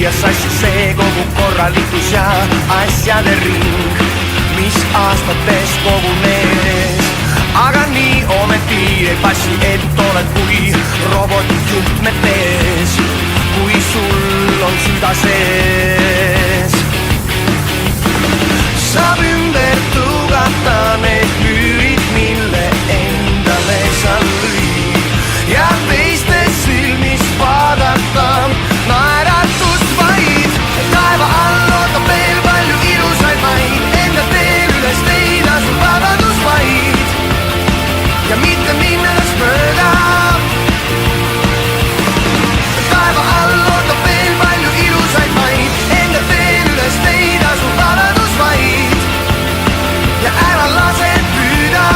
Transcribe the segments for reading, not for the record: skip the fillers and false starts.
lüüa sassi see kogu korralikus ja asjade ring, mis aastates kogunes. Aga nii ometi ei passi, et oled kui robotid juhtmetes, kui sul on süda sees. Saab ümber tõugata need lüürid, mille endale sa lõid, ja teiste silmis vaadata naeratus vaid. Taeva all ootab veel palju ilusaid maid, enda teel üles leida sul vabadus vaid ja mitte minnes mööda. Taeva all ootab veel palju ilusaid maid, enda teel üles leida sul vabadus vaid ja ära lase püüda.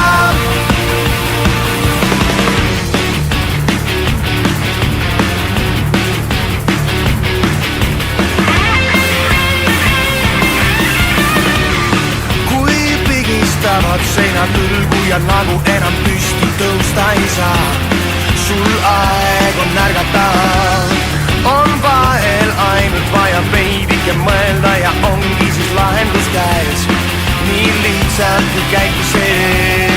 Kui pigistavad seinad ülgu ja nagu enam püsti tõusta ei saa, sul aeg on ärgata. On vahel ainult vaja veidike mõelda ja ongi siis lahendus käes. Nii lihtsalt kui käibki see.